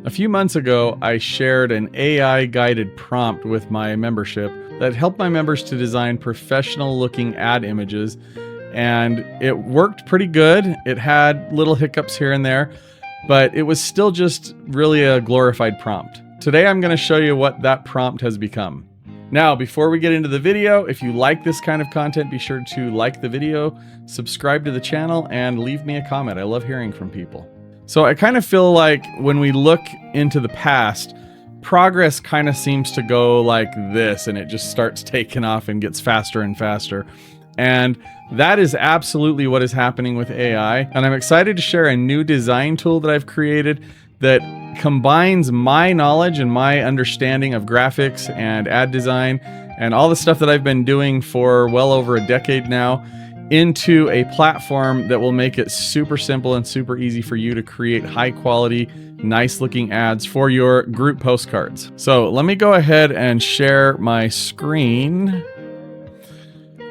A few months ago, I shared an AI-guided prompt with my membership that helped my members to design professional-looking ad images, and it worked pretty good. It had little hiccups here and there, but it was still just really a glorified prompt. Today, I'm going to show you what that prompt has become. Now, before we get into the video, if you like this kind of content, be sure to like the video, subscribe to the channel, and leave me a comment. I love hearing from people. So I kind of feel like when we look into the past, progress kind of seems to go like this, and it just starts taking off and gets faster and faster. And that is absolutely what is happening with AI. And I'm excited to share a new design tool that I've created that combines my knowledge and my understanding of graphics and ad design and all the stuff that I've been doing for well over a decade now into a platform that will make it super simple and super easy for you to create high quality, nice looking ads for your group postcards. So let me go ahead and share my screen.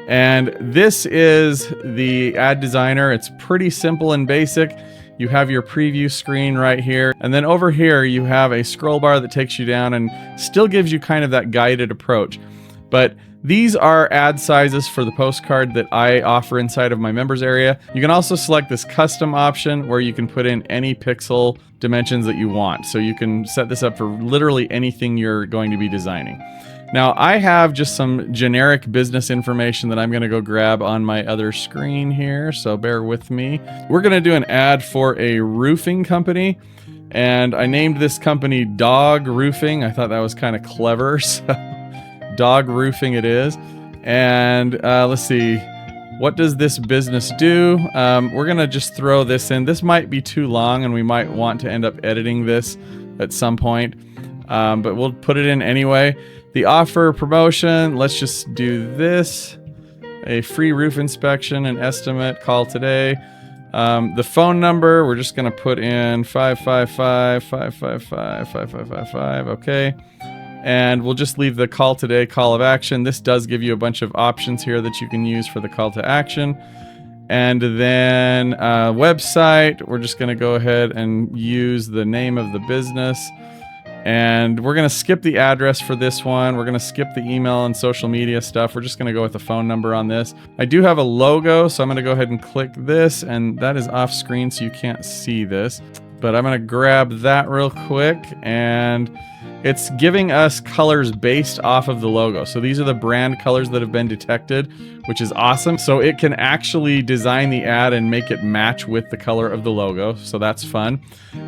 And this is the ad designer. It's pretty simple and basic. You have your preview screen right here. And then over here, you have a scroll bar that takes you down and still gives you kind of that guided approach. But these are ad sizes for the postcard that I offer inside of my members area. You can also select this custom option where you can put in any pixel dimensions that you want. So you can set this up for literally anything you're going to be designing. Now, I have just some generic business information that I'm going to go grab on my other screen here, so bear with me. We're going to do an ad for a roofing company, and I named this company Dog Roofing. I thought that was kind of clever, so Dog Roofing it is. And let's see, what does this business do? We're going to just throw this in. This might be too long, and we might want to end up editing this at some point, but we'll put it in anyway. The offer promotion, let's just do this. A free roof inspection and estimate, call today. The phone number, we're just going to put in 555-555-5555, okay. And we'll just leave the call today, call of action. This does give you a bunch of options here that you can use for the call to action. And then website, we're just going to go ahead and use the name of the business. And we're going to skip the address for this one. We're going to skip the email and social media stuff. We're just going to go with the phone number on this. I do have a logo, so I'm going to go ahead and click this, and that is off screen, so you can't see this. But I'm going to grab that real quick, and it's giving us colors based off of the logo. So these are the brand colors that have been detected, which is awesome. So it can actually design the ad and make it match with the color of the logo. So that's fun.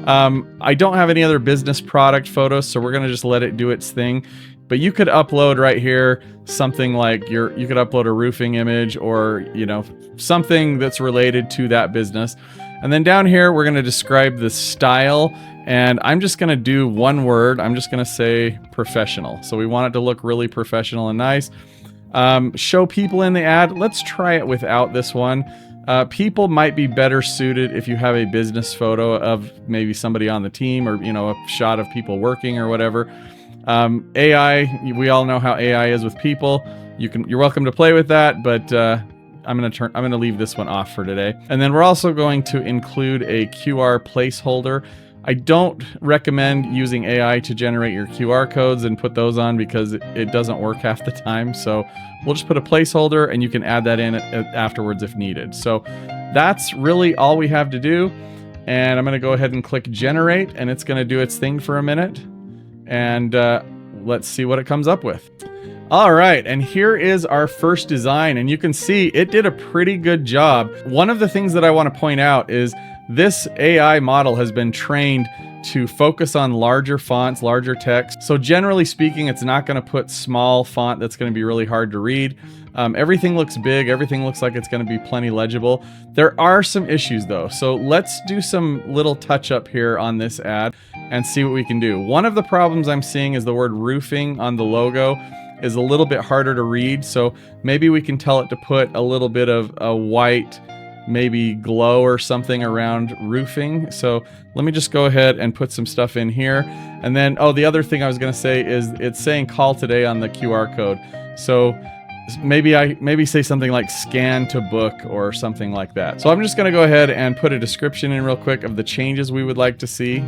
I don't have any other business product photos, so we're going to just let it do its thing. But you could upload right here something like you could upload a roofing image or, you know, something that's related to that business. And then down here, we're going to describe the style. And I'm just going to do one word. I'm just going to say professional. So we want it to look really professional and nice. Show people in the ad. Let's try it without this one. People might be better suited if you have a business photo of maybe somebody on the team or, you know, a shot of people working or whatever. AI, we all know how AI is with people. You're welcome to play with that, but I'm gonna leave this one off for today. And then we're also going to include a QR placeholder. I don't recommend using AI to generate your QR codes and put those on because it doesn't work half the time. So we'll just put a placeholder and you can add that in afterwards if needed. So that's really all we have to do. And I'm going to go ahead and click generate, and it's going to do its thing for a minute. And let's see what it comes up with. All right, and here is our first design, and you can see it did a pretty good job. One of the things that I want to point out is this AI model has been trained to focus on larger fonts, larger text. So generally speaking, it's not going to put small font that's going to be really hard to read. Everything looks big. Everything looks like it's going to be plenty legible. There are some issues though. So let's do some little touch up here on this ad and see what we can do. One of the problems I'm seeing is the word roofing on the logo is a little bit harder to read. So maybe we can tell it to put a little bit of a white maybe glow or something around roofing. So let me just go ahead and put some stuff in here. And then, oh, the other thing I was going to say is it's saying call today on the QR code. So maybe say something like scan to book or something like that. So I'm just going to go ahead and put a description in real quick of the changes we would like to see.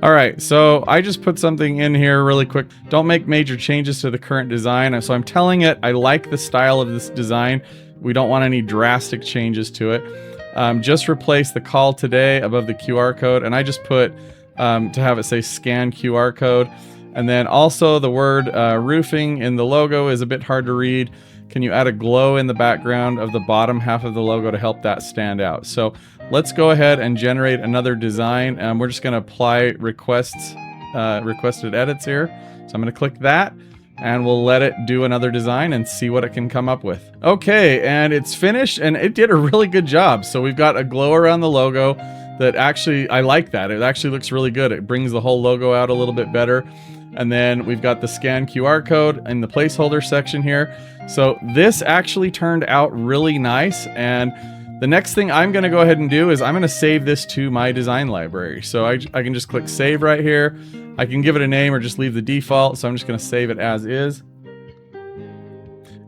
All right, so I just put something in here really quick. Don't make major changes to the current design. So I'm telling it I like the style of this design. We don't want any drastic changes to it. Just replace the call today above the QR code, and I just put to have it say scan QR code. And then also the word roofing in the logo is a bit hard to read. Can you add a glow in the background of the bottom half of the logo to help that stand out? So let's go ahead and generate another design. We're just going to apply requested edits here. So I'm going to click that, and we'll let it do another design and see what it can come up with. Okay, and it's finished, and it did a really good job. So we've got a glow around the logo that actually, I like that. It actually looks really good. It brings the whole logo out a little bit better. And then we've got the scan QR code in the placeholder section here. So this actually turned out really nice. And the next thing I'm going to go ahead and do is I'm going to save this to my design library. So I can just click save right here. I can give it a name or just leave the default. So I'm just going to save it as is.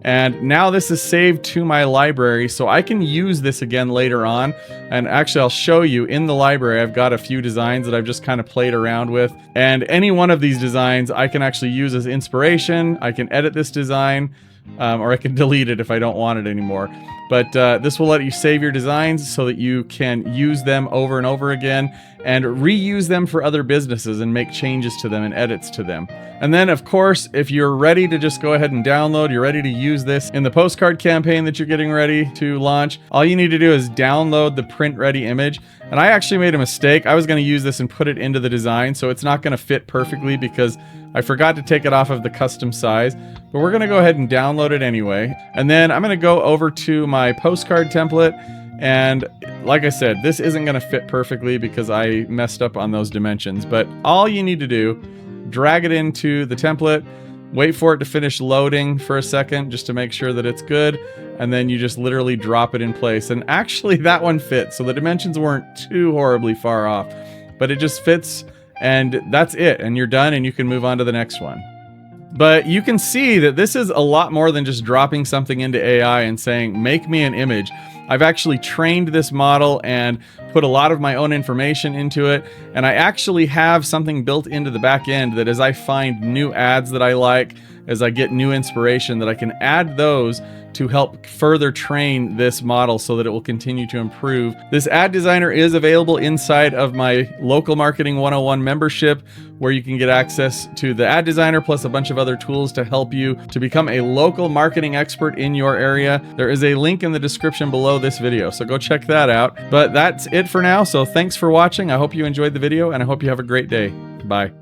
And now this is saved to my library, so I can use this again later on. And actually, I'll show you in the library, I've got a few designs that I've just kind of played around with. And any one of these designs I can actually use as inspiration. I can edit this design, or I can delete it if I don't want it anymore. But this will let you save your designs so that you can use them over and over again and reuse them for other businesses and make changes to them and edits to them. And then, of course, if you're ready to just go ahead and download, you're ready to use this in the postcard campaign that you're getting ready to launch, all you need to do is download the print-ready image. And I actually made a mistake. I was going to use this and put it into the design, so it's not going to fit perfectly because I forgot to take it off of the custom size. But we're going to go ahead and download it anyway. And then I'm going to go over to my postcard template. And like I said, this isn't going to fit perfectly because I messed up on those dimensions. But all you need to do, drag it into the template, wait for it to finish loading for a second just to make sure that it's good, and then you just literally drop it in place. And actually that one fits, so the dimensions weren't too horribly far off, but it just fits, and that's it, and you're done, and you can move on to the next one. But you can see that this is a lot more than just dropping something into AI and saying, make me an image. I've actually trained this model and put a lot of my own information into it. And I actually have something built into the back end that as I find new ads that I like, as I get new inspiration, that I can add those to help further train this model so that it will continue to improve. This ad designer is available inside of my Local Marketing 101 membership, where you can get access to the ad designer plus a bunch of other tools to help you to become a local marketing expert in your area. There is a link in the description below this video, so go check that out. But that's it for now, so thanks for watching. I hope you enjoyed the video, and I hope you have a great day. Bye.